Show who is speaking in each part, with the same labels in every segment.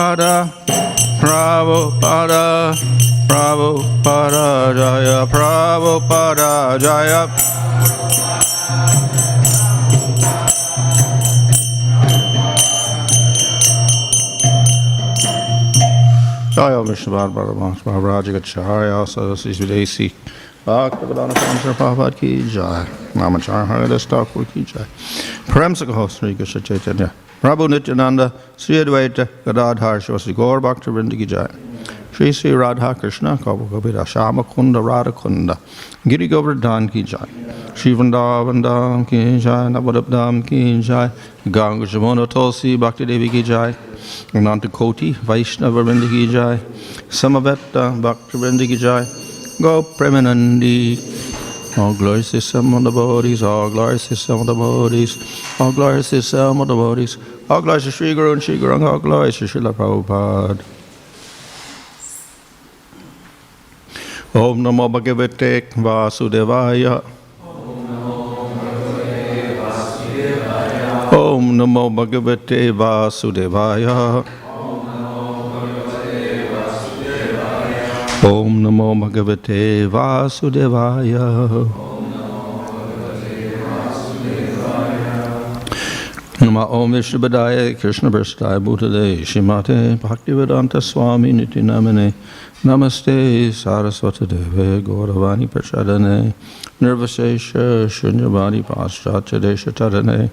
Speaker 1: Prabhupada, Prabhupada, Prabhupada Jaya, Prabhupada Jaya. Jaya Vishnu Bhagavatam, Bhaktivedanta, Saraswati Videsi, Bhaktivedanta, Prabhupada ki Jai, Namacharya Hare Thakur ki Jai, Premsakaho Sri Krishna Chaitanya, Prabhu Nityananda, Sri Advaita, Gadadhar Shivasi Gaur Bhaktivedanta ki Jai, Sri Sri Radha Krishna, Kaupakabira Shama Kunda Radha Kunda, Giri Govardhan ki Jai, Shri Vrindavan Dham ki Jai, Navadip Dham ki Jai, Ganga Jamuna Tulsi Bhakti Devi ki Jai, Ananta Koti Vaishnava Vrinda ki Jai, Samaveta Bhaktivedanta ki Jai, Go Premanandi, all glories to some of the bodies, all glories to some of the bodies, all glories to some of the bodies, all glories to Sri Guru and Sri Guru, all glories to Srila Prabhupada. Om Namo Bhagavate Vasudevaya. Om Namo Bhagavate Vasudevaya. Om Namo Bhagavate Vasudevaya. Nama Om Vishnupadaya Krishna Prasthaya Bhutale Shrimate Bhaktivedanta Swami Niti Namane Namaste Saraswati Deve Gauravani Prachadane Nirvasesha Shunyavadi Paschatya Desha Tadane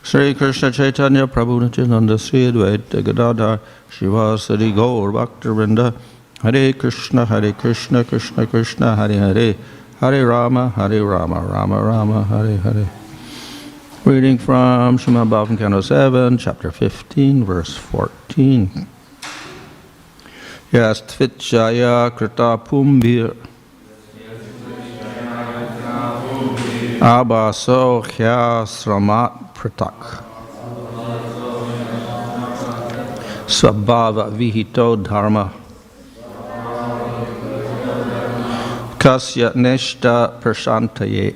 Speaker 1: Sri Krishna Chaitanya Prabhu Nityananda Sri Advaita Gadadhar Shivasadi Gaur Bhaktivedanta Hare Krishna Krishna Krishna Hare Hare Hare Rama Rama Rama Hare Hare. Reading from Śrīmad Bhāgavatam, Canto 7, Chapter 15, Verse 14. Yas tvitjaya krita pumbir abaso kya sramat pratak svabhava vihito dharma kasya neshta prashantaye.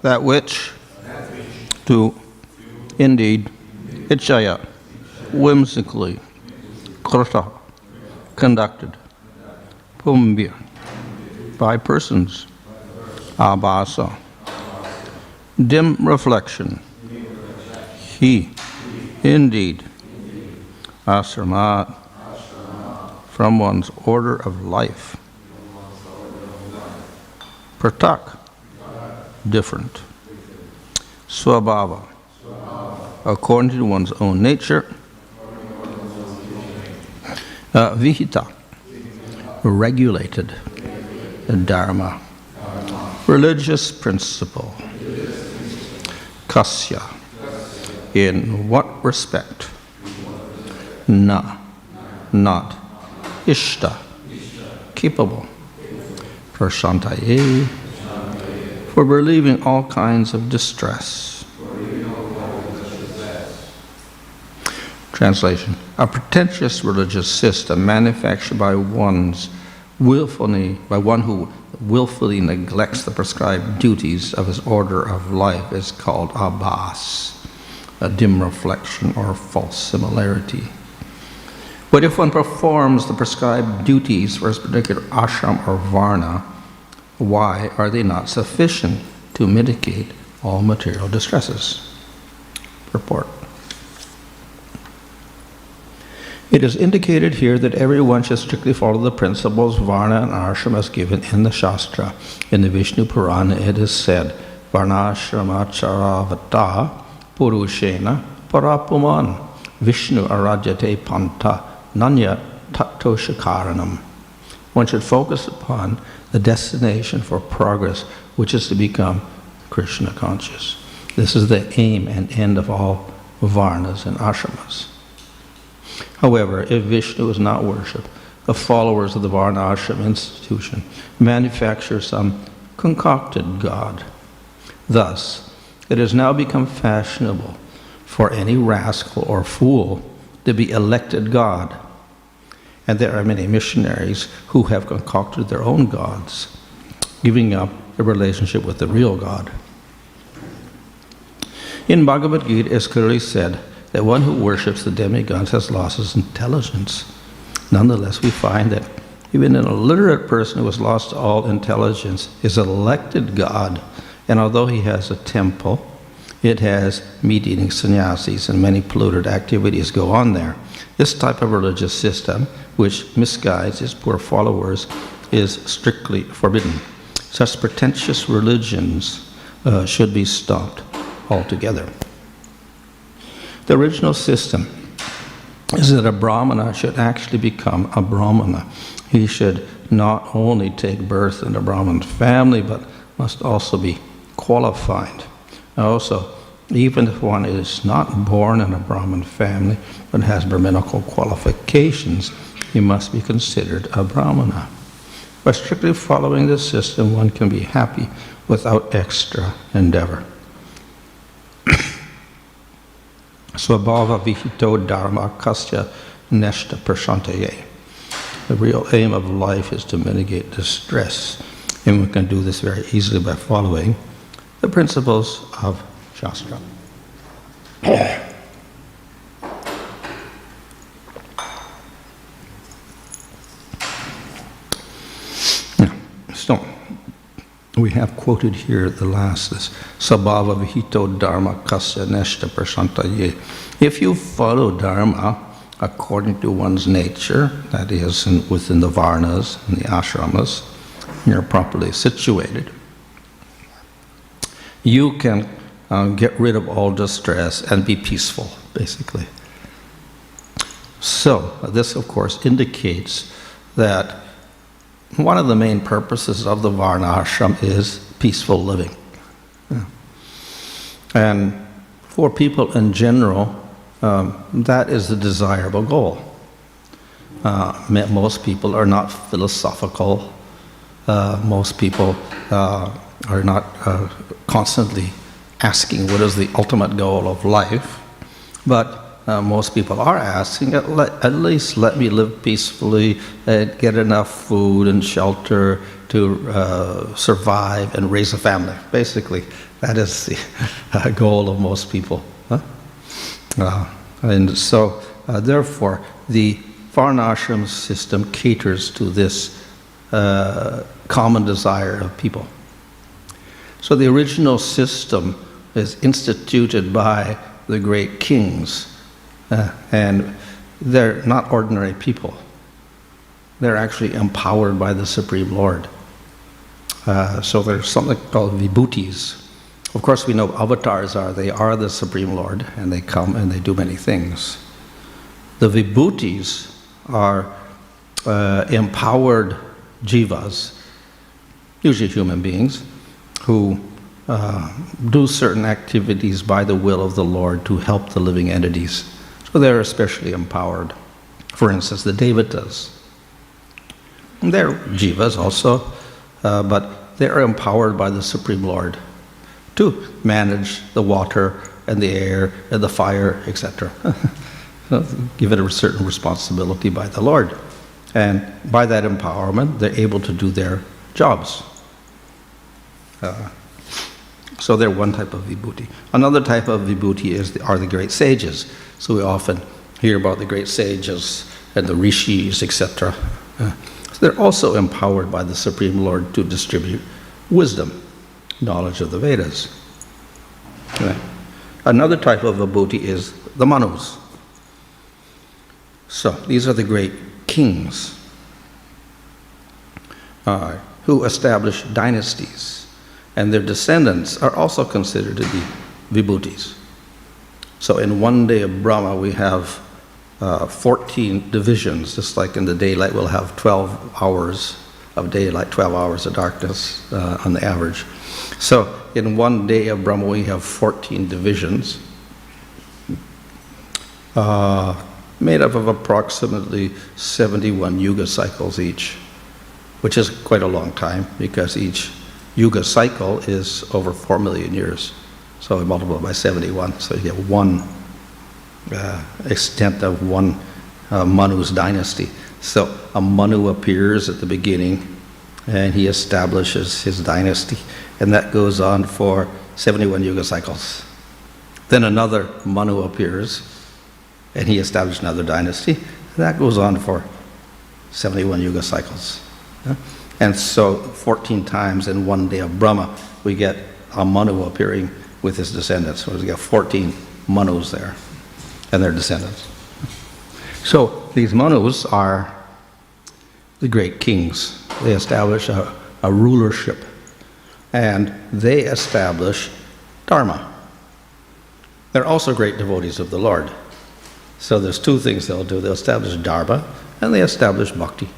Speaker 1: That which to indeed ichaya whimsically krita conducted pumbir by persons abhasa dim reflection he indeed asramat from one's order of life pratak different. Swabhava, according to one's own nature. Vihita, regulated. Dharma, religious principle. Kasya, in what respect? Na, not. Ishta, capable. Prashantaye, for relieving all kinds of distress. Translation: a pretentious religious system manufactured by one who willfully neglects the prescribed duties of his order of life is called abhas, a dim reflection or false similarity. But if one performs the prescribed duties for his particular ashram or varna, why are they not sufficient to mitigate all material distresses? Purport. It is indicated here that everyone should strictly follow the principles varna and ashram as given in the Shastra. In the Vishnu Purana it is said, Varnashramaccharavata purushena parapuman Vishnu arajate panta nanya tattoshakaranam. One should focus upon the destination for progress, which is to become Krishna conscious. This is the aim and end of all varnas and ashramas. However, if Vishnu is not worshipped, the followers of the Varna Ashram institution manufacture some concocted god. Thus, it has now become fashionable for any rascal or fool to be elected god. And there are many missionaries who have concocted their own gods, giving up the relationship with the real God. In Bhagavad Gita, it is clearly said that one who worships the demigods has lost his intelligence. Nonetheless, we find that even an illiterate person who has lost all intelligence is elected God, and although he has a temple, it has meat-eating sannyasis and many polluted activities go on there. This type of religious system, which misguides its poor followers, is strictly forbidden. Such pretentious religions should be stopped altogether. The original system is that a brahmana should actually become a brahmana. He should not only take birth in a Brahmin family, but must also be qualified. Also, even if one is not born in a Brahmin family, but has Brahminical qualifications, he must be considered a brahmana. By strictly following this system, one can be happy without extra endeavor. Swabhava vihito dharma kasya neshta prashantaye. The real aim of life is to mitigate distress, and we can do this very easily by following the principles of Shastra. So, we have quoted here the last, this Sabhava Vihito Dharma Kasya Neshta Prashantaye. If you follow Dharma according to one's nature, that is within the Varnas and the Ashramas, you're properly situated, you can get rid of all distress and be peaceful, basically. So, this of course indicates that one of the main purposes of the Varna Ashram is peaceful living. Yeah. And for people in general, that is the desirable goal. Most people are not philosophical. Most people are not constantly asking what is the ultimate goal of life. But most people are asking, at least let me live peacefully and get enough food and shelter to survive and raise a family. Basically, that is the goal of most people. Huh? And so, therefore, the Varnashram system caters to this common desire of people. So the original system is instituted by the great kings. And they're not ordinary people. They're actually empowered by the Supreme Lord. So there's something called vibhutis. Of course, we know avatars they are the Supreme Lord, and they come and they do many things. The vibhutis are empowered jivas, usually human beings, who do certain activities by the will of the Lord to help the living entities. So they're especially empowered. For instance, the devatas. They're jivas also, but they're empowered by the Supreme Lord to manage the water and the air and the fire, etc. Give it a certain responsibility by the Lord. And by that empowerment, they're able to do their jobs. So they're one type of vibhuti. Another type of vibhuti are the great sages. So we often hear about the great sages and the rishis, etc. So they're also empowered by the Supreme Lord to distribute wisdom, knowledge of the Vedas. Another type of vibhuti is the Manus. So these are the great kings who establish dynasties. And their descendants are also considered to be vibhutis. So in one day of Brahma, we have 14 divisions, just like in the daylight we'll have 12 hours of daylight, 12 hours of darkness on the average. So in one day of Brahma, we have 14 divisions made up of approximately 71 yuga cycles each, which is quite a long time because each yuga cycle is over 4 million years. So we multiply by 71, so you get one extent of one Manu's dynasty. So a Manu appears at the beginning and he establishes his dynasty, and that goes on for 71 yuga cycles. Then another Manu appears and he established another dynasty, and that goes on for 71 yuga cycles. And so 14 times in one day of Brahma, we get a Manu appearing with his descendants. So we get 14 Manus there and their descendants. So these Manus are the great kings. They establish a rulership, and they establish Dharma. They're also great devotees of the Lord. So there's two things they'll do. They'll establish Dharma and they establish Bhakti.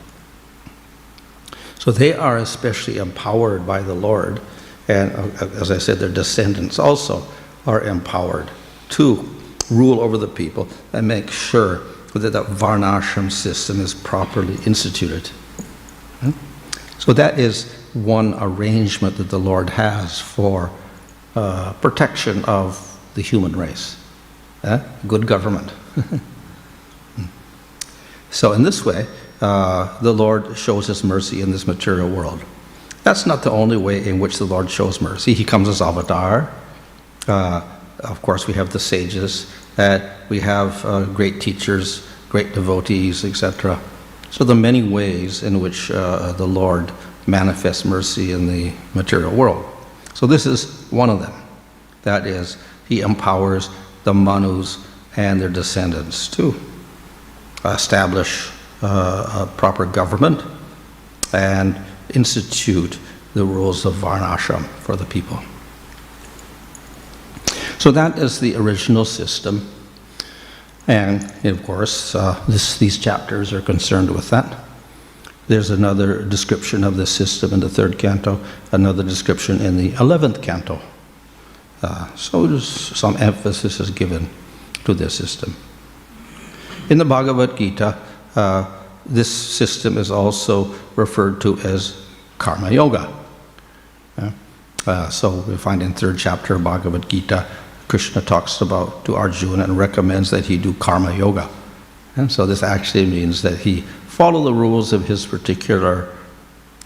Speaker 1: So they are especially empowered by the Lord, and as I said, their descendants also are empowered to rule over the people and make sure that the varnashram system is properly instituted. So that is one arrangement that the Lord has for protection of the human race. Good government. So in this way, the Lord shows his mercy in this material world. That's not the only way in which the Lord shows mercy. He comes as avatar. Of course, we have the sages, we have great teachers, great devotees, etc. So the many ways in which the Lord manifests mercy in the material world. So this is one of them. That is, he empowers the Manus and their descendants to establish a proper government and institute the rules of varnashram for the people. So that is the original system, and of course these chapters are concerned with that. There's another description of this system in the 3rd canto, another description in the 11th canto. So some emphasis is given to this system. In the Bhagavad Gita, this system is also referred to as Karma Yoga. So we find in 3rd chapter of Bhagavad Gita, Krishna talks about to Arjuna and recommends that he do Karma Yoga. And so this actually means that he follow the rules of his particular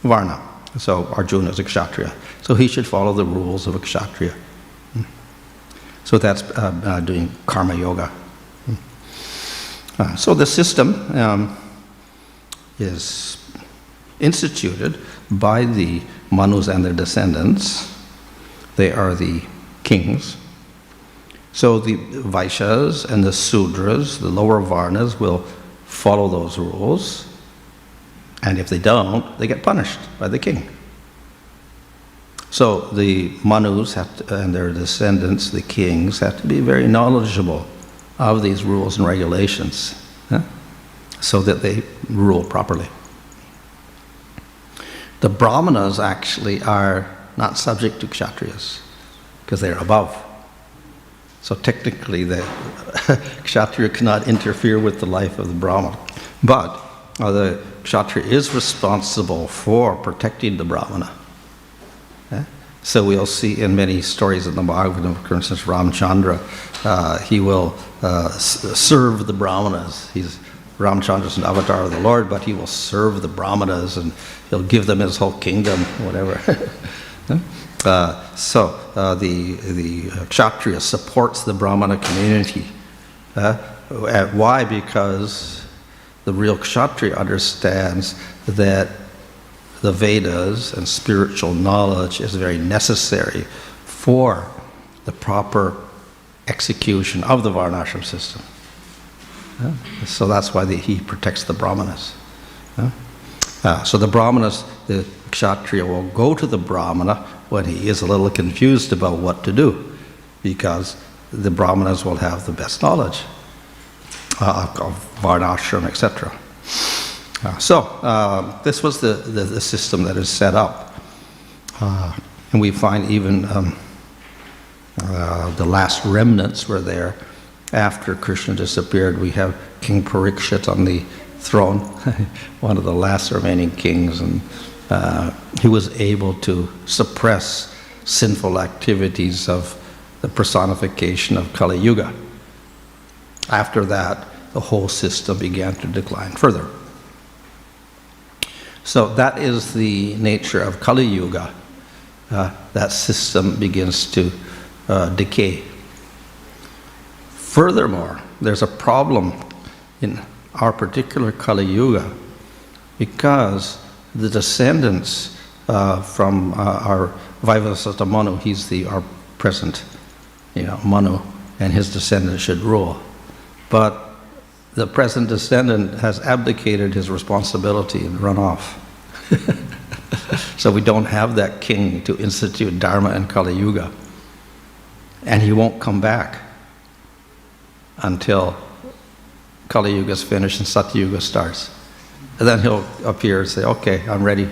Speaker 1: varna. So Arjuna is a kshatriya. So he should follow the rules of a kshatriya. So that's doing Karma Yoga. So the system is instituted by the Manus and their descendants. They are the kings. So the Vaishyas and the Sudras, the lower Varnas, will follow those rules. And if they don't, they get punished by the king. So the Manus and their descendants, the kings, have to be very knowledgeable of these rules and regulations, so that they rule properly. The Brahmanas actually are not subject to Kshatriyas because they're above. So technically the Kshatriya cannot interfere with the life of the Brahmana. But the Kshatriya is responsible for protecting the Brahmana. So we'll see in many stories in the Bhagavatam, for instance, Ramchandra, he will serve the Brahmanas. Ramchandra's an avatar of the Lord, but he will serve the Brahmanas and he'll give them his whole kingdom, whatever. So the Kshatriya supports the Brahmana community. Why? Because the real Kshatriya understands that the Vedas and spiritual knowledge is very necessary for the proper execution of the Varnashram system. So that's why he protects the Brahmanas. So the Brahmanas, the Kshatriya will go to the Brahmana when he is a little confused about what to do, because the Brahmanas will have the best knowledge of Varnashram, etc. So this was the system that is set up. And we find even the last remnants were there. After Krishna disappeared, we have King Parikshit on the throne, one of the last remaining kings, and he was able to suppress sinful activities of the personification of Kali Yuga. After that, the whole system began to decline further. So that is the nature of Kali Yuga. That system begins to decay. Furthermore, there's a problem in our particular Kali Yuga because the descendants from our Vaivasata Manu, he's our present, Manu, and his descendants should rule. But the present descendant has abdicated his responsibility and run off. So we don't have that king to institute Dharma in Kali Yuga. And he won't come back until Kali Yuga is finished and Satya Yuga starts. And then he'll appear and say, okay, I'm ready.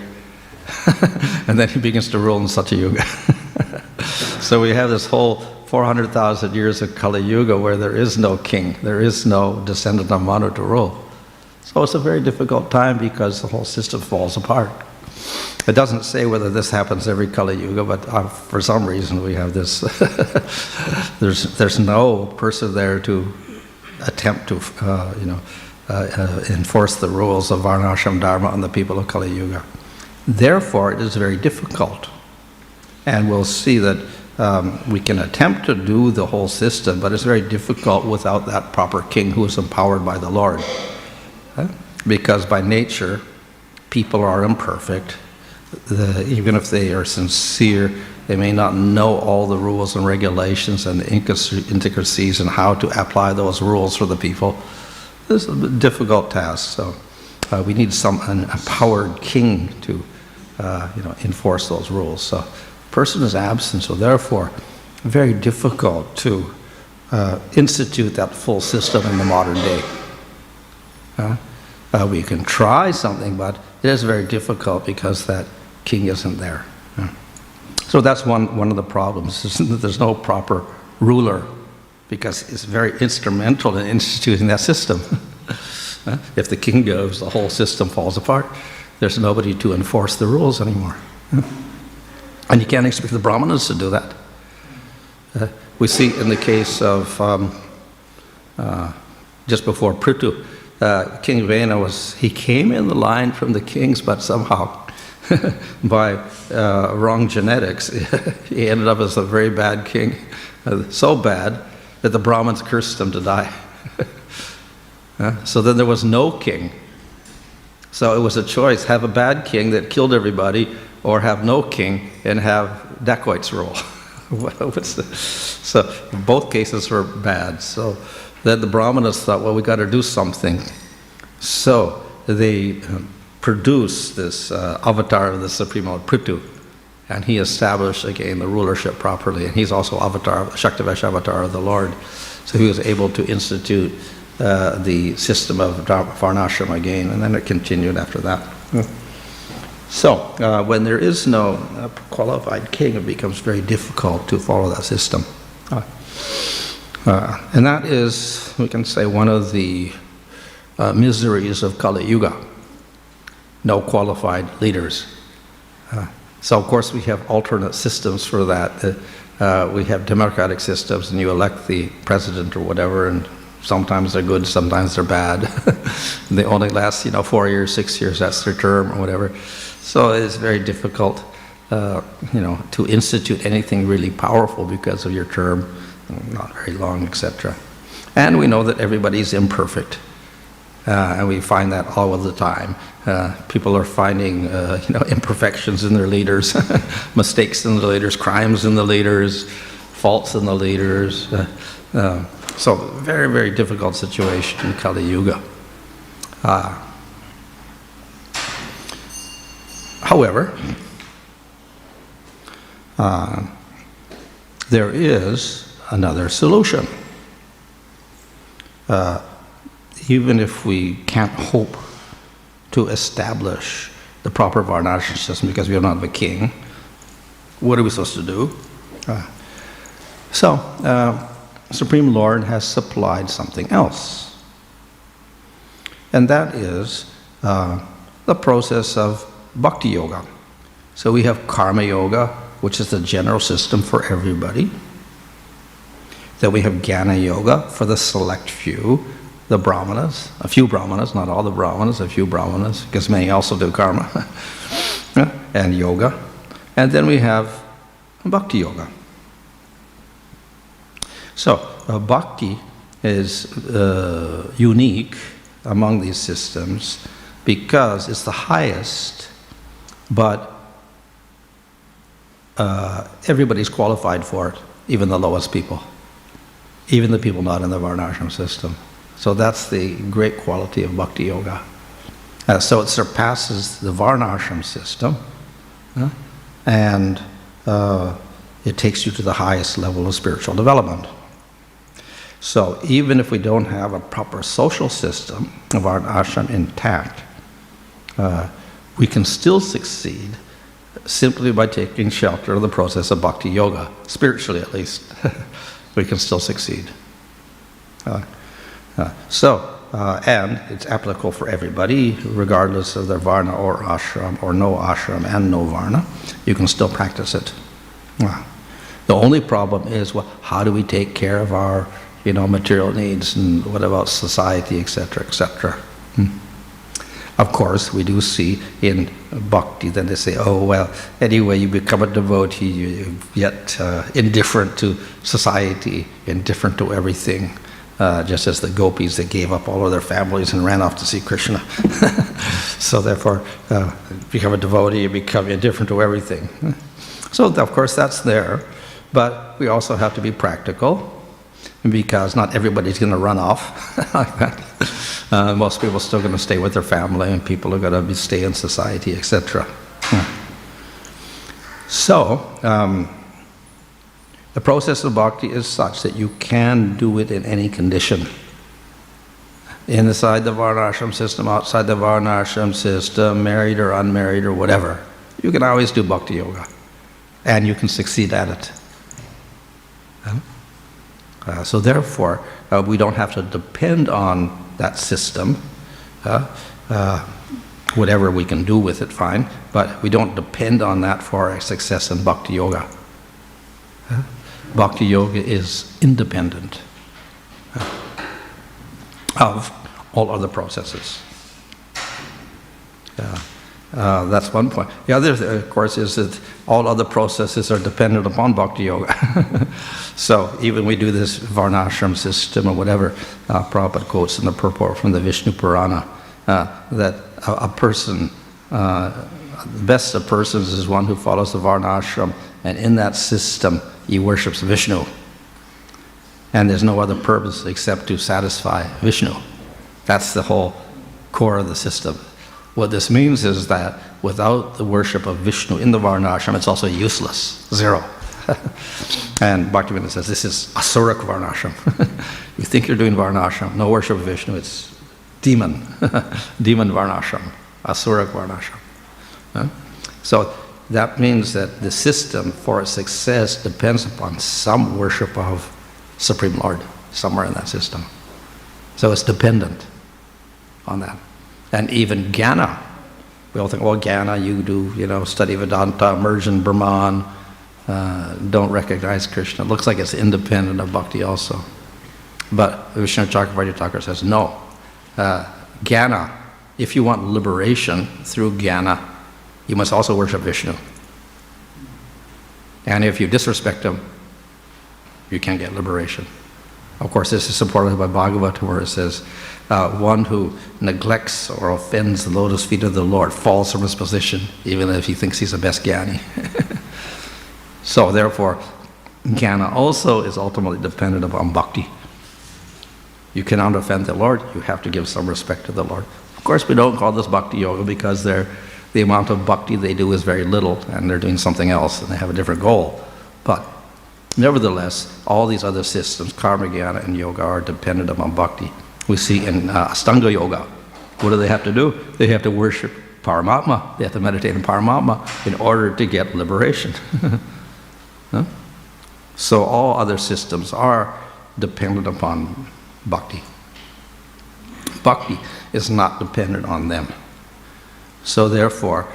Speaker 1: And then he begins to rule in Satya Yuga. So we have this whole 400,000 years of Kali Yuga where there is no king, there is no descendant of Manu to rule. So it's a very difficult time because the whole system falls apart. It doesn't say whether this happens every Kali Yuga, but for some reason we have this. There's no person there to attempt to, enforce the rules of Varnashram Dharma on the people of Kali Yuga. Therefore, it is very difficult. And we'll see that we can attempt to do the whole system, but it's very difficult without that proper king who is empowered by the Lord. Because by nature, people are imperfect. Even if they are sincere, they may not know all the rules and regulations and the intricacies and how to apply those rules for the people. This is a difficult task, so we need an empowered king to enforce those rules. So the person is absent, so therefore very difficult to institute that full system in the modern day. We can try something, but it is very difficult because that king isn't there. So that's one of the problems. There's no proper ruler because it's very instrumental in instituting that system. If the king goes, the whole system falls apart. There's nobody to enforce the rules anymore. And you can't expect the Brahmanas to do that. We see in the case of just before Prithu, King Vena he came in the line from the kings, but somehow by wrong genetics, he ended up as a very bad king. So bad that the Brahmins cursed him to die. So then there was no king. So it was a choice, have a bad king that killed everybody, or have no king and have dacoits rule. So both cases were bad. So then the Brahmanas thought, well, we got to do something. So they produced this avatar of the Supreme Lord, Prithu. And he established again the rulership properly. And he's also avatar, Shaktivesh avatar of the Lord. So he was able to institute the system of Varnashram again, and then it continued after that. So when there is no qualified king, it becomes very difficult to follow that system. And that is, we can say, one of the miseries of Kali Yuga. No qualified leaders. So of course we have alternate systems for that. We have democratic systems, and you elect the president or whatever, and sometimes they're good, sometimes they're bad. They only last, 4 years, 6 years, that's their term or whatever. So it's very difficult, to institute anything really powerful because of your term, not very long, etc. And we know that everybody's imperfect. And we find that all of the time. People are finding, imperfections in their leaders, mistakes in the leaders, crimes in the leaders, faults in the leaders. So very, very difficult situation in Kali Yuga. However, there is another solution. Even if we can't hope to establish the proper Varnashram system because we are not the king, what are we supposed to do? Supreme Lord has supplied something else. And that is the process of Bhakti Yoga. So we have Karma Yoga, which is the general system for everybody. Then we have Jnana Yoga for the select few, the Brahmanas, a few Brahmanas, not all the Brahmanas, a few Brahmanas, because many also do Karma, and Yoga. And then we have Bhakti Yoga. So Bhakti is unique among these systems because it's the highest, but everybody's qualified for it, even the lowest people, even the people not in the Varnashram system. So that's the great quality of Bhakti Yoga. So it surpasses the Varnashram system, and it takes you to the highest level of spiritual development. So even if we don't have a proper social system of Varnashram intact, we can still succeed simply by taking shelter of the process of Bhakti Yoga, spiritually at least. We can still succeed. And it's applicable for everybody, regardless of their Varna or Ashram, or no Ashram and no Varna. You can still practice it. The only problem is, well, how do we take care of our, material needs, and what about society, etc., etc. Of course, we do see in Bhakti, then they say, oh, well, anyway, you become a devotee, you get indifferent to society, indifferent to everything. Just as the gopis that gave up all of their families and ran off to see Krishna. So therefore, become a devotee, you become indifferent to everything. So of course that's there, but we also have to be practical, because not everybody's going to run off like that. Most people are still going to stay with their family, and people are going to stay in society, etc. So, the process of bhakti is such that you can do it in any condition. Inside the Varnashram system, outside the Varnashram system, married or unmarried or whatever. You can always do bhakti yoga, and you can succeed at it. So therefore, we don't have to depend on that system. Whatever we can do with it, fine, but we don't depend on that for our success in bhakti yoga. Bhakti yoga is independent of all other processes. That's one point. The other, of course, is that all other processes are dependent upon bhakti yoga. So even we do this Varnashram system or whatever, Prabhupada quotes in the purport from the Vishnu Purana, that a person, the best of persons is one who follows the Varnashram, and in that system he worships Vishnu. And there's no other purpose except to satisfy Vishnu. That's the whole core of the system. What this means is that without the worship of Vishnu in the Varnashram, it's also useless, zero. And Bhaktivedanta says this is Asuric Varnashram. You think you're doing Varnashram, no worship of Vishnu, it's demon, demon Varnashram, Asuric Varnashram. So that means that the system for success depends upon some worship of Supreme Lord, somewhere in that system. So it's dependent on that. And even Jnana, we all think, well, Jnana, you do, study Vedanta, immerse in Brahman, don't recognize Krishna. It looks like it's independent of bhakti also. But Vishnu Chakravarti Thakur says, no. Jnana, if you want liberation through Jnana, you must also worship Vishnu. And if you disrespect him, you can't get liberation. Of course, this is supported by Bhagavatam, where it says, one who neglects or offends the lotus feet of the Lord falls from his position, even if he thinks he's the best jnani. So therefore, jnana also is ultimately dependent upon bhakti. You cannot offend the Lord, you have to give some respect to the Lord. Of course, we don't call this bhakti yoga because the amount of bhakti they do is very little, and they're doing something else, and they have a different goal. But nevertheless, all these other systems, karma, jnana, and yoga, are dependent upon bhakti. We see in Astanga yoga, what do they have to do? They have to worship Paramatma. They have to meditate on Paramatma in order to get liberation. So all other systems are dependent upon bhakti. Bhakti is not dependent on them. So therefore,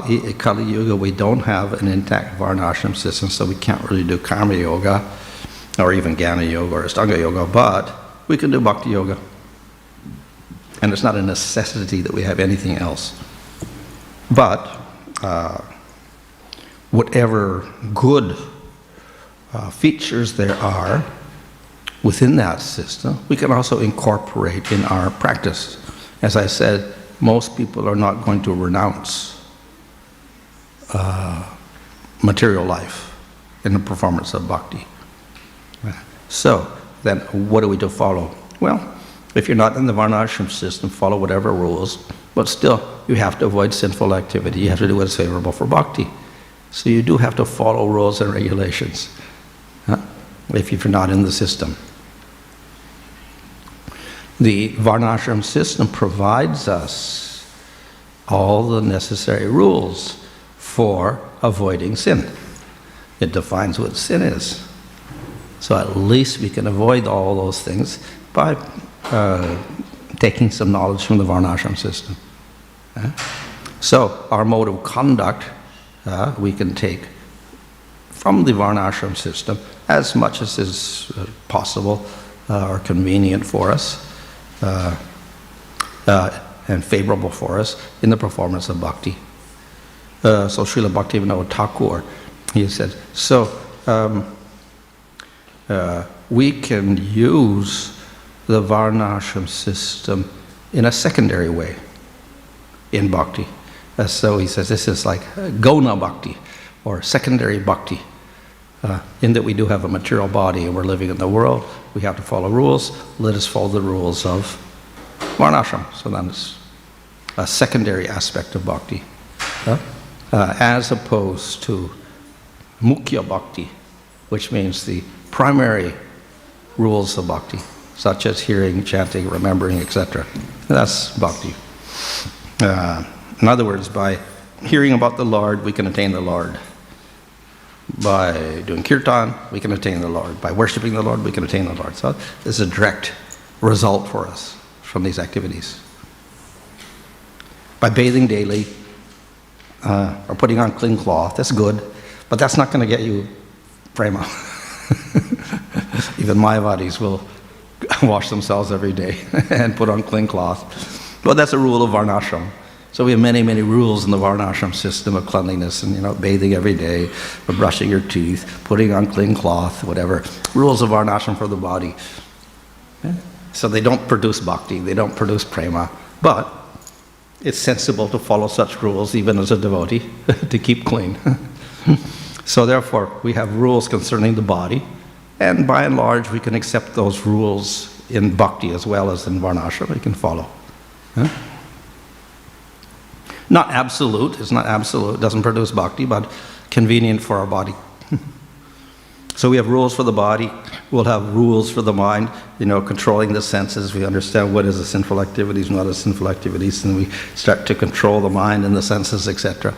Speaker 1: in Kali Yuga, we don't have an intact Varnashram system, so we can't really do Karma Yoga, or even Jnana Yoga or Astanga Yoga, but we can do Bhakti Yoga. And it's not a necessity that we have anything else. But whatever good features there are within that system, we can also incorporate in our practice. As I said, most people are not going to renounce material life in the performance of bhakti. So then what do we do follow? Well, if you're not in the Varnashram system, follow whatever rules, but still you have to avoid sinful activity. You have to do what's favorable for bhakti. So you do have to follow rules and regulations if you're not in the system. The Varnashram system provides us all the necessary rules for avoiding sin. It defines what sin is. So at least we can avoid all those things by taking some knowledge from the Varnashram system. So our mode of conduct we can take from the Varnashram system as much as is possible or convenient for us and favorable for us in the performance of bhakti. So Srila Bhaktivedanta Thakur, he said, so we can use the Varnashram system in a secondary way in bhakti. So he says this is like Gona bhakti, or secondary bhakti, in that we do have a material body and we're living in the world. We have to follow rules. Let us follow the rules of Varnashram. So that's a secondary aspect of bhakti, as opposed to Mukhya bhakti, which means the primary rules of bhakti, such as hearing, chanting, remembering, etc. That's bhakti. In other words, by hearing about the Lord, we can attain the Lord. By doing kirtan, we can attain the Lord. By worshiping the Lord, we can attain the Lord. So this is a direct result for us from these activities. By bathing daily, or putting on clean cloth, that's good, but that's not going to get you prema. Even Mayavadis will wash themselves every day and put on clean cloth. But that's a rule of Varnashram. So we have many, many rules in the Varnashram system of cleanliness, and bathing every day, or brushing your teeth, putting on clean cloth, whatever. Rules of Varnashram for the body. So they don't produce bhakti, they don't produce prema, but it's sensible to follow such rules even as a devotee to keep clean. So therefore, we have rules concerning the body, and by and large, we can accept those rules in bhakti as well as in Varnashram. We can follow. Not absolute, it's not absolute, it doesn't produce bhakti, but convenient for our body. So we have rules for the body, we'll have rules for the mind, controlling the senses. We understand what is a sinful activities, not a sinful activities, and we start to control the mind and the senses, etc.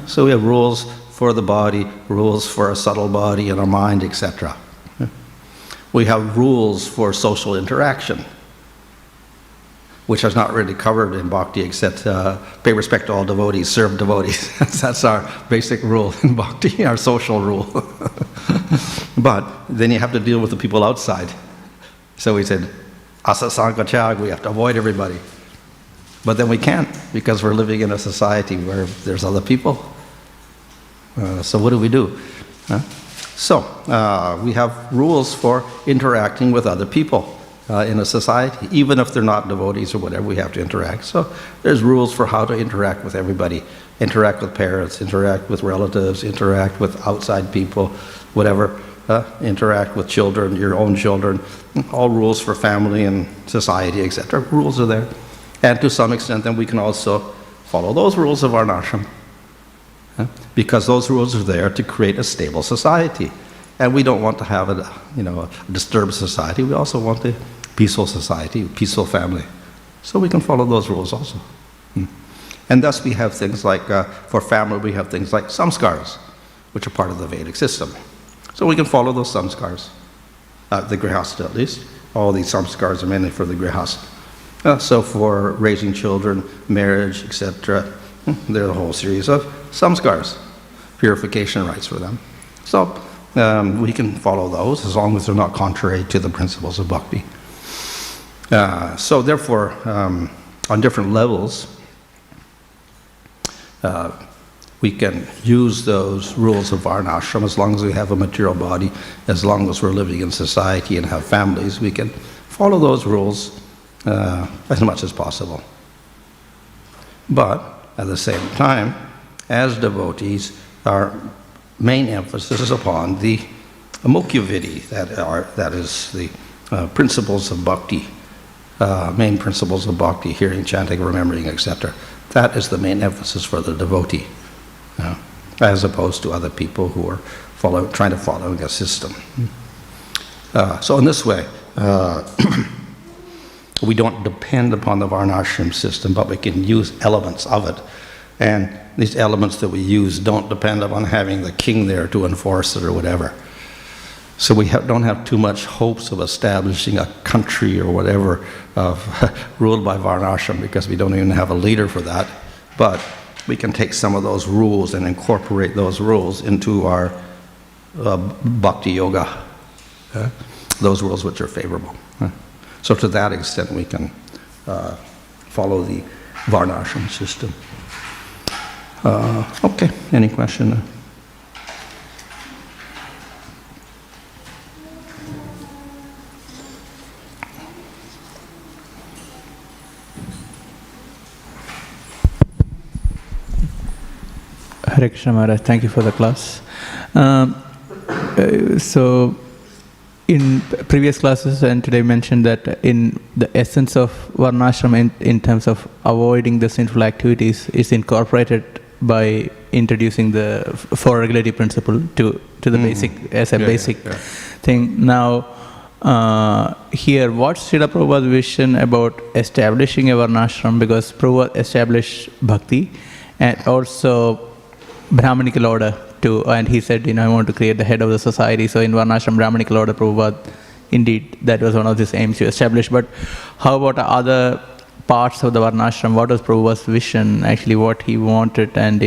Speaker 1: So we have rules for the body, rules for a subtle body and our mind, etc. We have rules for social interaction, which is not really covered in bhakti except pay respect to all devotees, serve devotees. That's our basic rule in bhakti, our social rule. But then you have to deal with the people outside. So we said, asasangachag, we have to avoid everybody. But then we can't, because we're living in a society where there's other people. So what do we do? So we have rules for interacting with other people in a society. Even if they're not devotees or whatever, we have to interact. So there's rules for how to interact with everybody. Interact with parents, interact with relatives, interact with outside people, whatever. Interact with children, your own children. All rules for family and society, etc. Rules are there. And to some extent, then we can also follow those rules of varnashram. Because those rules are there to create a stable society. And we don't want to have a disturbed society. We also want a peaceful society, a peaceful family. So we can follow those rules also. And thus we have things like, for family, we have things like samskars, which are part of the Vedic system. So we can follow those samskars, the grihastha at least. All these samskars are mainly for the grihastha. So for raising children, marriage, etc., there are a whole series of samskars, purification rites for them. So we can follow those as long as they're not contrary to the principles of bhakti. So therefore, on different levels, we can use those rules of varnashram as long as we have a material body, as long as we're living in society and have families. We can follow those rules as much as possible. But at the same time, as devotees, our main emphasis is upon the mukhya vidhi, that is the principles of bhakti, main principles of bhakti, hearing, chanting, remembering, etc. That is the main emphasis for the devotee, as opposed to other people who are trying to follow a system. So in this way, we don't depend upon the varnashram system, but we can use elements of it. And these elements that we use don't depend upon having the king there to enforce it or whatever. So we don't have too much hopes of establishing a country or whatever ruled by varnashram, because we don't even have a leader for that. But we can take some of those rules and incorporate those rules into our bhakti yoga, those rules which are favorable. So to that extent we can follow the varnashram system. Okay, any question?
Speaker 2: Hare Krishna Maharaj, thank you for the class. So in previous classes and today mentioned that in the essence of varnashram in terms of avoiding the sinful activities is incorporated by introducing the four regulatory principle to the basic, as a basic thing. Now here, what's Srila Prabhupada's vision about establishing a varnashram? Because Prabhupada established bhakti and also Brahmanical order too, and he said, I want to create the head of the society. So in varnashram, Brahmanical order, Prabhupada, indeed, that was one of his aims to establish. But how about other parts of the varnashram? What was Prabhupada's vision, actually what he wanted, and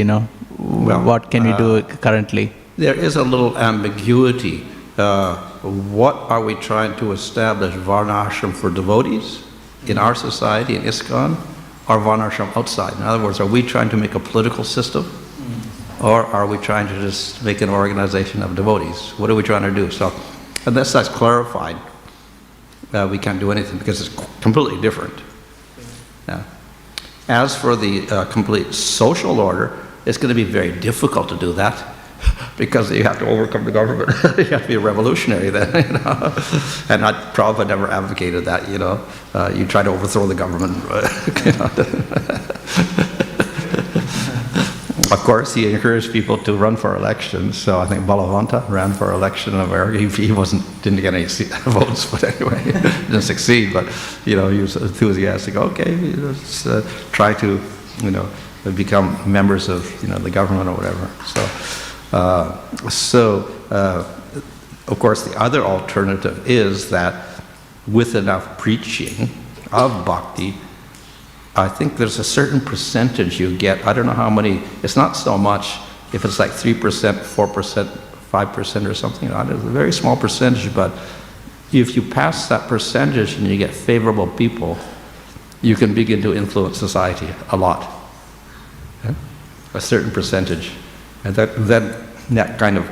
Speaker 2: what can we do currently?
Speaker 1: There is a little ambiguity. What are we trying to establish? Varnashram for devotees in our society, in ISKCON, or varnashram outside? In other words, are we trying to make a political system? Or are we trying to just make an organization of devotees? What are we trying to do? So, unless that's clarified, we can't do anything, because it's completely different. Yeah. As for the complete social order, it's going to be very difficult to do that, because you have to overcome the government. You have to be a revolutionary then, And Prabhupada never advocated that, You try to overthrow the government, Of course, he encouraged people to run for elections. So I think Balavanta ran for election in America. He didn't get any votes, but anyway, he didn't succeed. But he was enthusiastic. Okay, let's try to become members of the government or whatever. Of course, the other alternative is that with enough preaching of bhakti, I think there's a certain percentage you get. I don't know how many. It's not so much if it's like 3%, 4%, 5% or something. It's a very small percentage, but if you pass that percentage and you get favorable people, you can begin to influence society a lot. Yeah? A certain percentage. And that kind of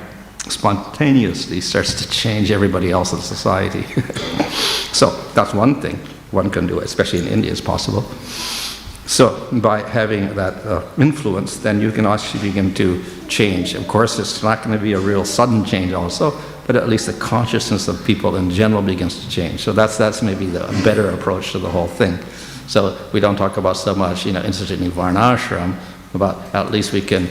Speaker 1: spontaneously starts to change everybody else in society. So that's one thing one can do, especially in India, it's possible. So by having that influence, then you can actually begin to change. Of course, it's not going to be a real sudden change also, but at least the consciousness of people in general begins to change. So that's maybe the better approach to the whole thing. So we don't talk about so much, instituting varnashram, but at least we can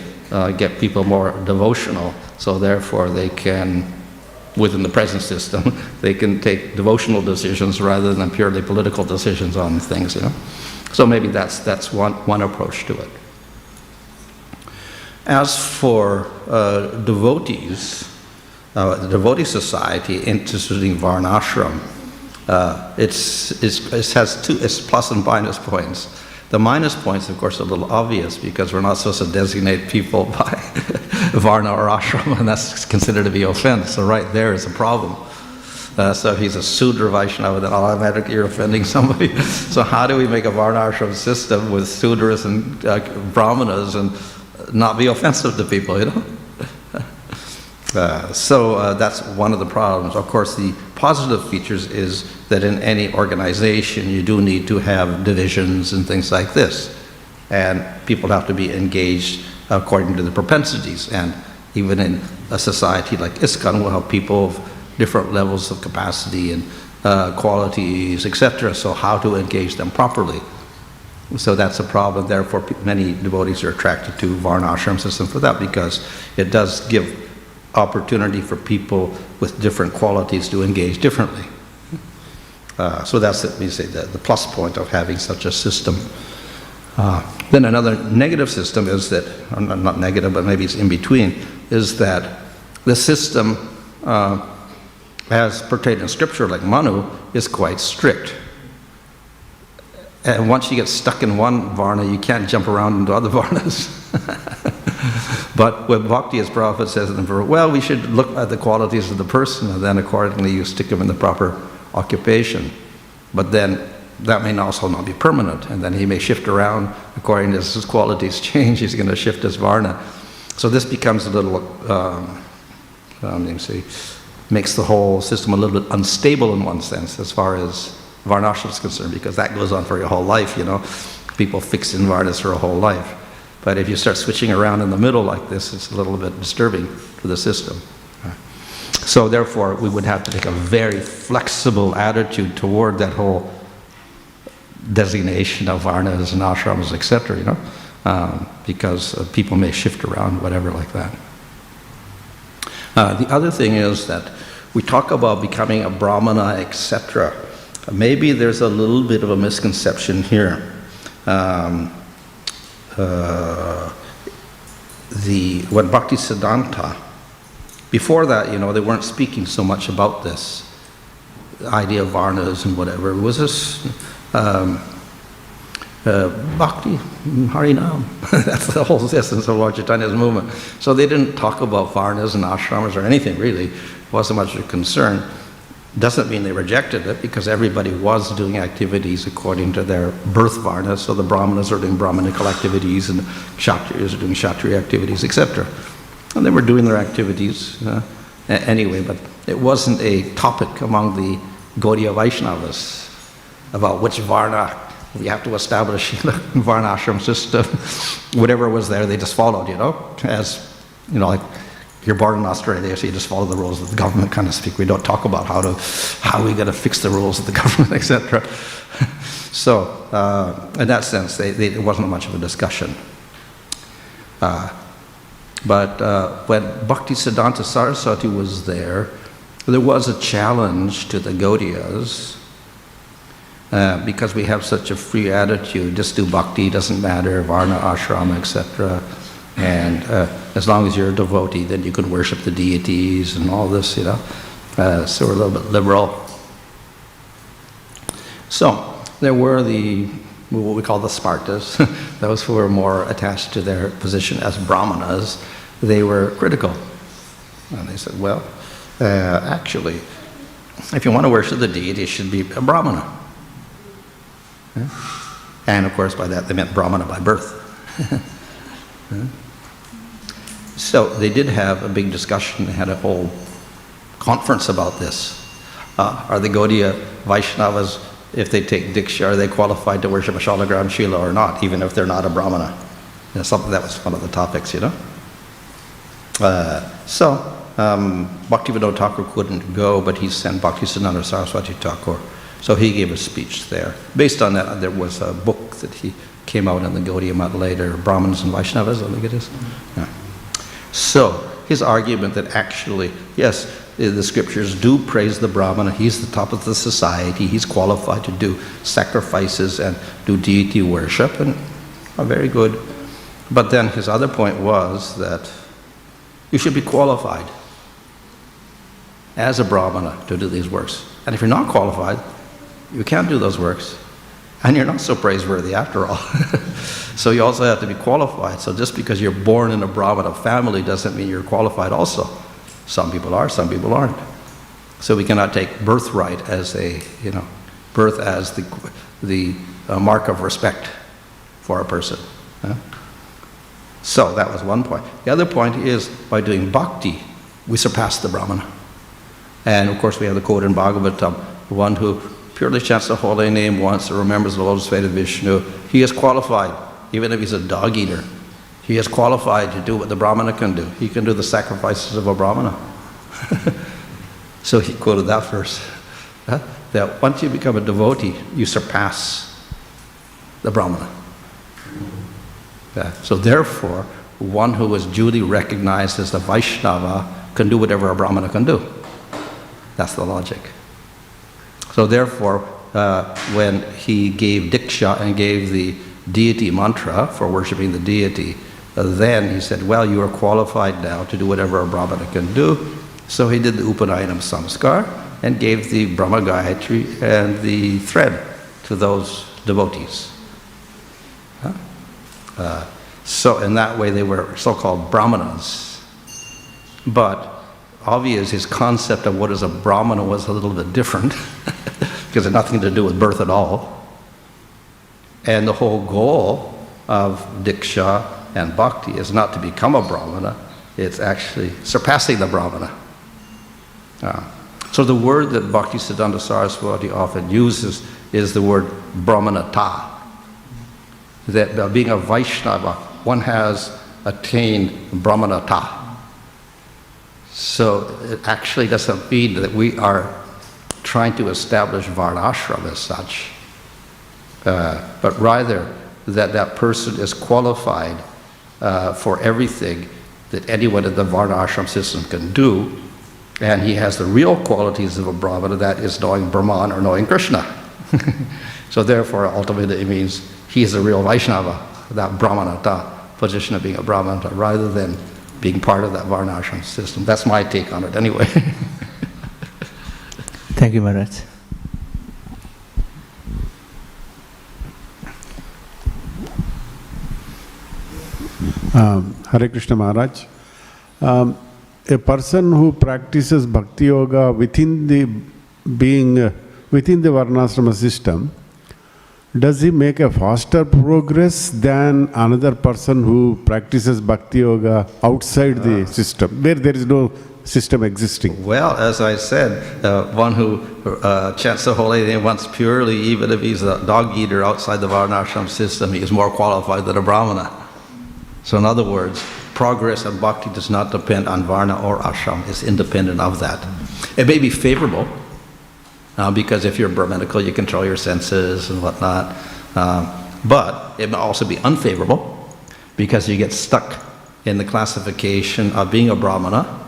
Speaker 1: get people more devotional, so therefore they can, within the present system, they can take devotional decisions rather than purely political decisions on things, So maybe that's one approach to it. As for devotees, the devotee society instituting varnashram, it has plus and minus points. The minus points, of course, are a little obvious because we're not supposed to designate people by varna or ashram, and that's considered to be offense. So right there is a problem. So if he's a Sudra Vaishnava, then automatically you're offending somebody. So how do we make a varna-ashram system with Sudras and Brahmanas and not be offensive to people, So that's one of the problems. Of course, the positive features is that in any organization you do need to have divisions and things like this. And people have to be engaged according to the propensities. And even in a society like ISKCON, we'll have people of different levels of capacity and qualities, etc. So how to engage them properly. So that's a problem. Therefore, many devotees are attracted to varna-ashram system for that, because it does give opportunity for people with different qualities to engage differently. So that's the plus point of having such a system. Then another negative system is that, or not negative, but maybe it's in between, is that the system, as pertained in scripture, like Bhanu, is quite strict. And once you get stuck in one varna, you can't jump around into other varnas. But with bhakti, as Prabhupada says in the verse, well, we should look at the qualities of the person, and then accordingly you stick him in the proper occupation. But then that may also not be permanent, and then he may shift around according as his qualities change. He's going to shift his varna. So this becomes a little, makes the whole system a little bit unstable in one sense, as far as varnashram is concerned, because that goes on for your whole life, People fix in varnas for a whole life. But if you start switching around in the middle like this, it's a little bit disturbing to the system. So therefore, we would have to take a very flexible attitude toward that whole designation of varnas and ashrams, etc., because people may shift around, whatever like that. The other thing is that we talk about becoming a brahmana, etc. Maybe there's a little bit of a misconception here. When Bhaktisiddhanta, before that, they weren't speaking so much about this idea of varnas and whatever. It was this bhakti, harinam. That's the whole essence of Lord Chaitanya's movement. So they didn't talk about varnas and ashramas or anything really. It wasn't much of a concern. Doesn't mean they rejected it, because everybody was doing activities according to their birth varna. So the brahmanas are doing brahmanical activities, and kshatriyas are doing kshatriya activities, etc. And they were doing their activities anyway, but it wasn't a topic among the Gaudiya Vaishnavas about which varna we have to establish in the varna-ashram system. Whatever was there, they just followed, as, like, you're born in Australia, so you just follow the rules of the government, kind of speak. We don't talk about how we got to fix the rules of the government, etc. So, in that sense, it wasn't much of a discussion. But when Bhaktisiddhanta Saraswati was there was a challenge to the Gaudiyas because we have such a free attitude, just do bhakti, doesn't matter, varna, ashrama, etc. And as long as you're a devotee, then you can worship the deities and all this, you know. So we're a little bit liberal. So there were what we call the Spartas, those who were more attached to their position as brahmanas. They were critical. And they said, well, actually, if you want to worship the deity, it should be a brahmana. Yeah? And of course, by that they meant brahmana by birth. Yeah? So they did have a big discussion. They had a whole conference about this. Are the Gaudiya Vaishnavas, if they take Diksha, are they qualified to worship a Shalagram Shila or not, even if they're not a brahmana? You know, something that was one of the topics, you know. Bhaktivedanta Thakur couldn't go, but he sent Bhaktisiddhanta Saraswati Thakur. So he gave a speech there. Based on that, there was a book that he came out in the Gaudiya Mat later, Brahmins and Vaishnavas, I think it is. Yeah. So his argument that actually, yes, the scriptures do praise the Brahmana, he's the top of the society, he's qualified to do sacrifices and do deity worship, and very good. But then his other point was that you should be qualified as a Brahmana to do these works. And if you're not qualified, you can't do those works. And you're not so praiseworthy after all. So you also have to be qualified. So just because you're born in a Brahmana family doesn't mean you're qualified also. Some people are, some people aren't. So we cannot take birthright as birth as the mark of respect for a person. So that was one point. The other point is, by doing bhakti, we surpass the Brahmana. And of course we have the quote in Bhagavatam, the one who purely chants the holy name once or remembers the lotus feet of Vishnu, he is qualified, even if he's a dog eater. He is qualified to do what the Brahmana can do. He can do the sacrifices of a Brahmana. So he quoted that verse, that once you become a devotee, you surpass the Brahmana. So therefore, one who is duly recognized as a Vaishnava can do whatever a Brahmana can do. That's the logic. So therefore, when he gave Diksha and gave the deity mantra for worshipping the deity, then he said, well, you are qualified now to do whatever a Brahmana can do. So he did the Upanayanam Samskar and gave the Brahma Gayatri and the thread to those devotees. So in that way they were so-called Brahmanas. But obvious his concept of what is a Brahmana was a little bit different because it had nothing to do with birth at all. And the whole goal of Diksha and Bhakti is not to become a Brahmana, it's actually surpassing the Brahmana. So the word that Bhaktisiddhanta Saraswati often uses is the word Brahmanata. That by being a Vaishnava, one has attained Brahmanata. So it actually doesn't mean that we are trying to establish Varnashram as such, but rather that that person is qualified for everything that anyone in the Varnashram system can do, and he has the real qualities of a Brahmana, that is knowing Brahman or knowing Krishna. So therefore, ultimately it means he is a real Vaishnava, that Brahmanata position of being a Brahmana, rather than being part of that Varnashram system. That's my take on it anyway.
Speaker 2: Thank you, Maharaj.
Speaker 3: Hare Krishna Maharaj. A person who practices Bhakti Yoga within the Varnasrama system, does he make a faster progress than another person who practices Bhakti Yoga outside the system, where there is no system existing?
Speaker 1: Well, as I said, one who chants the holy name once purely, even if he's a dog eater outside the Varnashram system, he is more qualified than a Brahmana. So in other words, progress in bhakti does not depend on Varna or Ashram, it's independent of that. It may be favorable, because if you're Brahmanical, you control your senses and whatnot. But it may also be unfavorable, because you get stuck in the classification of being a Brahmana,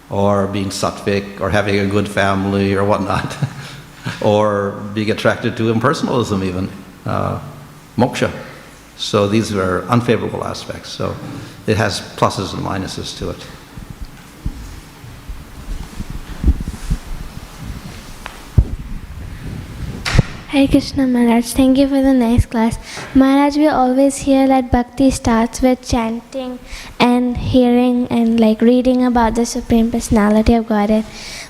Speaker 1: or being sattvic, or having a good family, or whatnot, or being attracted to impersonalism even, moksha. So these are unfavorable aspects. So it has pluses and minuses to it.
Speaker 4: Hare Krishna Maharaj, thank you for the nice class. Maharaj, we always hear that bhakti starts with chanting and hearing and like reading about the Supreme Personality of Godhead.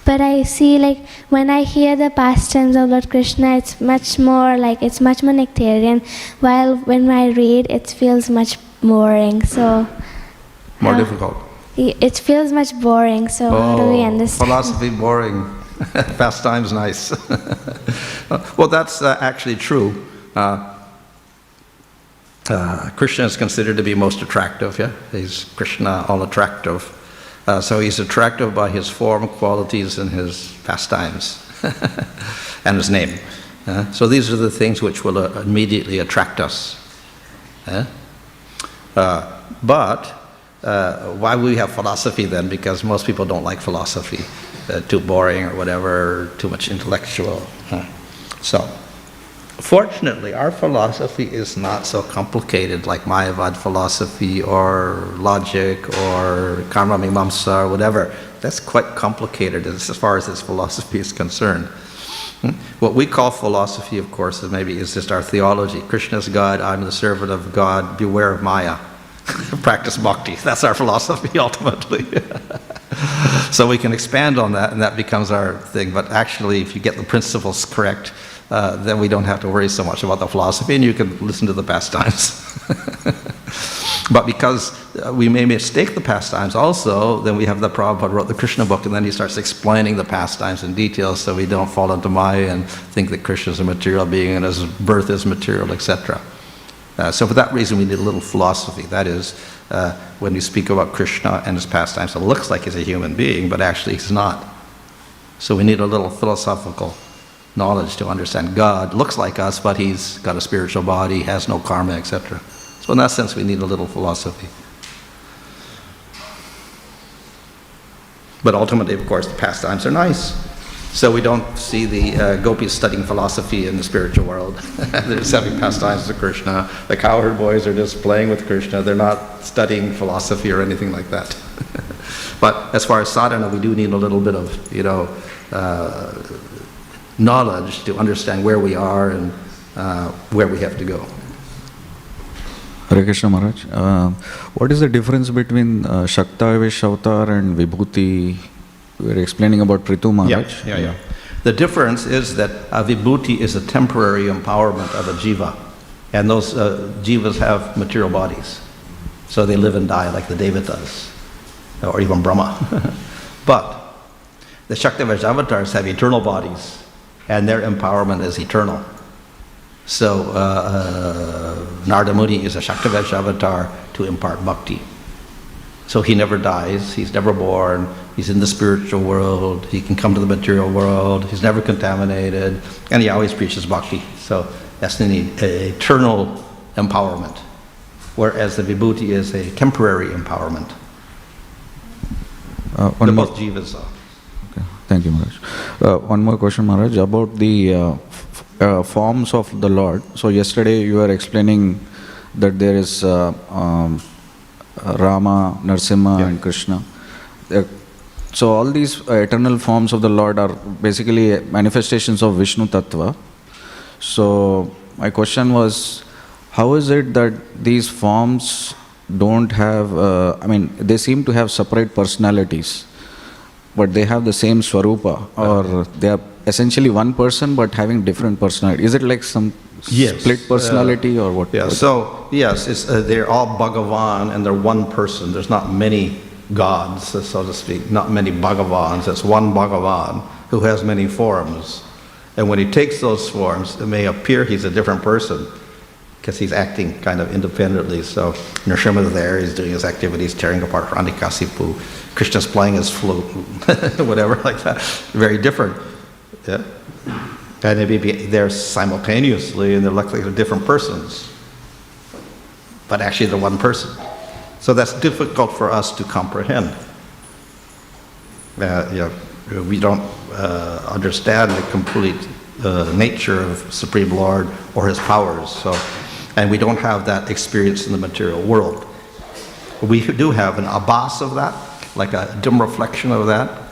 Speaker 4: But I see like when I hear the pastimes of Lord Krishna, it's much more nectarian, while when I read, it feels much boring. So
Speaker 1: More difficult.
Speaker 4: It feels much boring, so how do we understand?
Speaker 1: Philosophy boring. Pastime's nice. Well, that's actually true. Krishna is considered to be most attractive, yeah? He's Krishna, all attractive. So he's attractive by his form, qualities, and his pastimes, and his name. So these are the things which will immediately attract us. But why we have philosophy then? Because most people don't like philosophy. Too boring or whatever, too much intellectual. So, fortunately, our philosophy is not so complicated like Mayavad philosophy or logic or karma mimamsa or whatever. That's quite complicated as far as this philosophy is concerned. What we call philosophy, of course, is just our theology. Krishna is God, I'm the servant of God, beware of Maya. Practice bhakti. That's our philosophy ultimately. So we can expand on that, and that becomes our thing. But actually, if you get the principles correct, then we don't have to worry so much about the philosophy, and you can listen to the pastimes. But because we may mistake the pastimes also, then we have the Prabhupada wrote the Krishna book, and then he starts explaining the pastimes in detail so we don't fall into Maya and think that Krishna is a material being and his birth is material, etc. So for that reason, we need a little philosophy. That is, when you speak about Krishna and his pastimes, it looks like he's a human being, but actually he's not. So we need a little philosophical knowledge to understand God looks like us, but he's got a spiritual body, has no karma, etc. So in that sense, we need a little philosophy. But ultimately, of course, the pastimes are nice. So we don't see the gopis studying philosophy in the spiritual world. They're just having pastimes with Krishna. The cowherd boys are just playing with Krishna. They're not studying philosophy or anything like that. But as far as sadhana, we do need a little bit of, knowledge to understand where we are and where we have to go.
Speaker 5: Hare Krishna Maharaj, what is the difference between Shaktavesh avatar and Vibhuti? We were explaining about Prithu Maharaj.
Speaker 1: Yeah. The difference is that Vibhuti is a temporary empowerment of a jiva. And those jivas have material bodies. So they live and die like the Devatas, or even Brahma. But the Shaktavesh avatars have eternal bodies, and their empowerment is eternal. So Narada Muni is a Shaktavesh avatar to impart bhakti. So he never dies, he's never born, he's in the spiritual world, he can come to the material world, he's never contaminated, and he always preaches bhakti. So that's an eternal empowerment, whereas the vibhuti is a temporary empowerment. They're both jivas.
Speaker 5: Okay. Thank you, Maharaj. One more question, Maharaj, about the forms of the Lord. So yesterday you were explaining that there is Rama, Narasimha, and Krishna. So all these eternal forms of the Lord are basically manifestations of Vishnu Tattva. So my question was, how is it that these forms don't have, they seem to have separate personalities, but they have the same Swarupa, or they are essentially one person but having different personality? Is it like some split personality or what?
Speaker 1: Yeah, so yes, they're all Bhagavan and they're one person. There's not many gods, so to speak, not many Bhagavans. It's one Bhagavan who has many forms. And when he takes those forms, it may appear he's a different person because he's acting kind of independently. So Nrsimha is there, he's doing his activities, tearing apart Hiranyakasipu. Krishna's playing his flute, whatever like that. Very different. Yeah. And they may be there simultaneously, and they're likely different persons. But actually they're one person. So that's difficult for us to comprehend. We don't understand the complete nature of Supreme Lord or His powers. So, and we don't have that experience in the material world. We do have an abbas of that, like a dim reflection of that.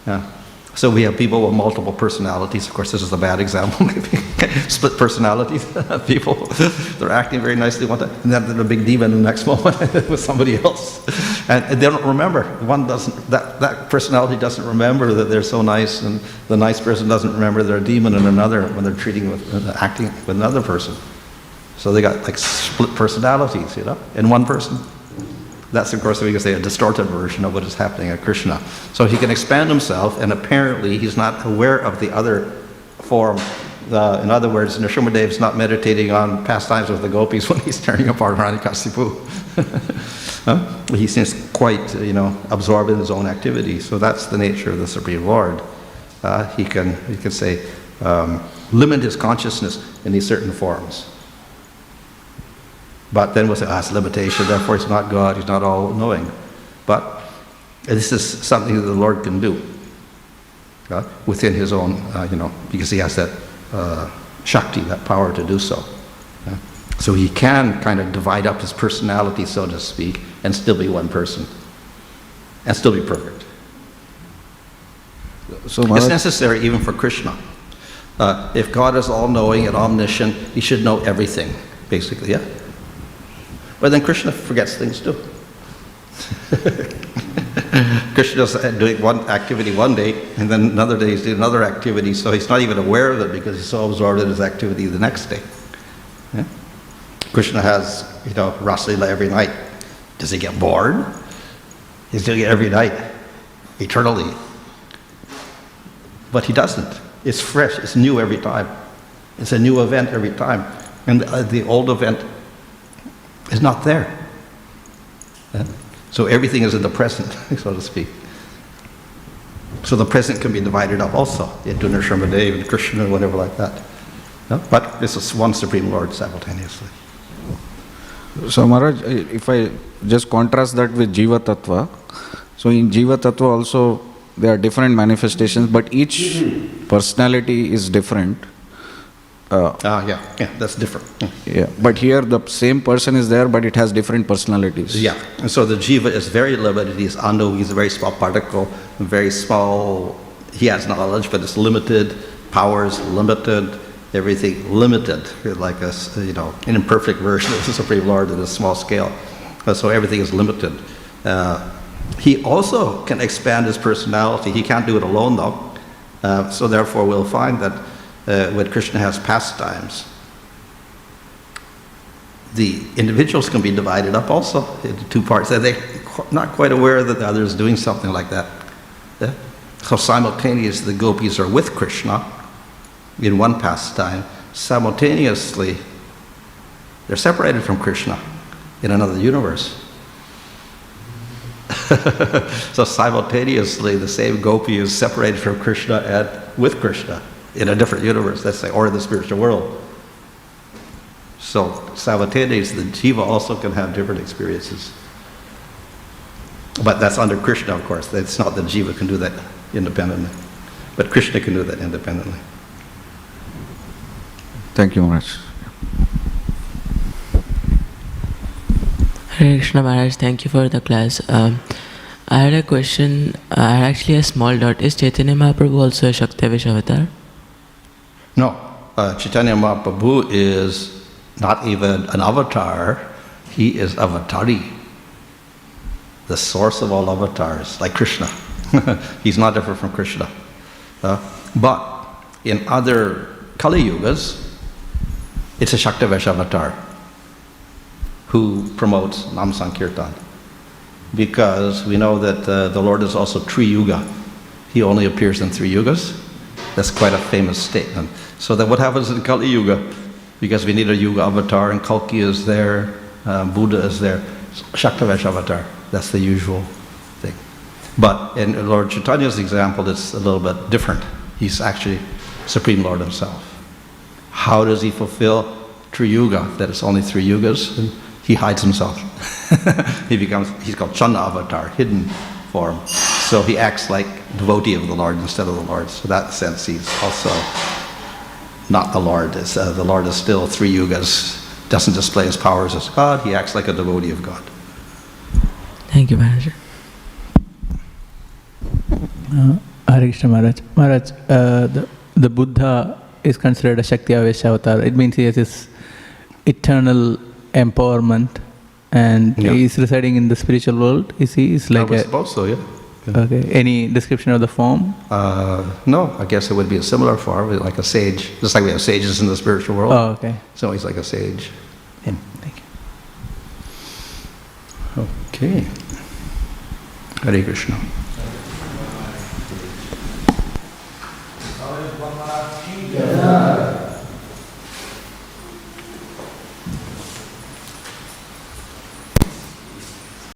Speaker 1: Yeah. So we have people with multiple personalities. Of course, this is a bad example, maybe. Split personalities. People, they're acting very nicely one time, and then they're a big demon the next moment with somebody else. And they don't remember. One doesn't, that personality doesn't remember that they're so nice, and the nice person doesn't remember they're a demon in another when they're acting with another person. So they got like split personalities, in one person. That's, of course, we can say a distorted version of what is happening at Krishna. So he can expand himself, and apparently he's not aware of the other form. In other words, Nrsimhadev is not meditating on pastimes with the gopis when he's tearing apart Hiranyakasipu. He seems quite, absorbed in his own activity. So that's the nature of the Supreme Lord. He can say, limit his consciousness in these certain forms. But then we'll say, it's limitation, therefore he's not God, he's not all-knowing. But this is something that the Lord can do within his own, because he has that Shakti, that power to do so. So he can kind of divide up his personality, so to speak, and still be one person, and still be perfect.
Speaker 5: So
Speaker 1: it's necessary even for Krishna. If God is all-knowing and omniscient, he should know everything, basically, yeah? But then Krishna forgets things too. Krishna's doing one activity one day, and then another day he's doing another activity, so he's not even aware of it because he's so absorbed in his activity the next day. Yeah? Krishna has, Rasa Leela every night. Does he get bored? He's doing it every night, eternally. But he doesn't. It's fresh, it's new every time. It's a new event every time. And the old event is not there. Yeah? So everything is in the present, so to speak. So the present can be divided up also into Nrsimhadev and Krishna and whatever like that. No? But this is one Supreme Lord simultaneously.
Speaker 5: So Maharaj, if I just contrast that with Jiva Tattva, so in Jiva Tattva also there are different manifestations, but each personality is different.
Speaker 1: Yeah, that's different.
Speaker 5: Yeah, but here the same person is there, but it has different personalities.
Speaker 1: Yeah, and so the jiva is very limited. He's anu, he's a very small particle, very small. He has knowledge, but it's limited. Powers limited. Everything limited, like a an imperfect version of the Supreme Lord at a small scale. So everything is limited. He also can expand his personality. He can't do it alone, though. So therefore, we'll find that. When Krishna has pastimes, the individuals can be divided up also into two parts. They're not quite aware that the other is doing something like that. Yeah? So simultaneously, the gopis are with Krishna in one pastime. Simultaneously, they're separated from Krishna in another universe. So simultaneously, the same gopi is separated from Krishna and with Krishna in a different universe, let's say, or in the spiritual world. So simultaneously, the jiva also can have different experiences. But that's under Krishna, of course. It's not that jiva can do that independently. But Krishna can do that independently.
Speaker 5: Thank you, Maharaj.
Speaker 6: Hare Krishna Maharaj, thank you for the class. I had a question. I had actually a small doubt. Is Chaitanya Mahaprabhu also a Shaktavish avatar?
Speaker 1: No, Chaitanya Mahaprabhu is not even an avatar, he is avatari, the source of all avatars, like Krishna. He's not different from Krishna. But in other Kali Yugas, it's a Shaktavesh avatar who promotes Nam Sankirtan. Because we know that the Lord is also Tri-Yuga. He only appears in 3 yugas. That's quite a famous statement. So then what happens in Kali Yuga? Because we need a Yuga avatar, and Kalki is there, Buddha is there. Shaktavesh avatar, that's the usual thing. But in Lord Chaitanya's example, it's a little bit different. He's actually Supreme Lord himself. How does he fulfill Tri-Yuga, that it's only 3 yugas? And he hides himself. He's called Chanda avatar, hidden form. So he acts like devotee of the Lord instead of the Lord. So in that sense, he's also not the Lord. The Lord is still 3 yugas, doesn't display his powers as God. He acts like a devotee of God.
Speaker 6: Thank you, Maharaj.
Speaker 2: Hare Krishna Maharaj. Maharaj, the Buddha is considered a Shakti Avesha avatar. It means he has this eternal empowerment, and he is residing in the spiritual world. Is he? Is like
Speaker 1: I suppose so, yeah.
Speaker 2: Okay. Any description of the form?
Speaker 1: No, I guess it would be a similar form, like a sage, just like we have sages in the spiritual world.
Speaker 2: Oh, okay.
Speaker 1: So he's like a sage.
Speaker 2: Thank you.
Speaker 1: Okay. Hare Krishna.
Speaker 7: Yeah.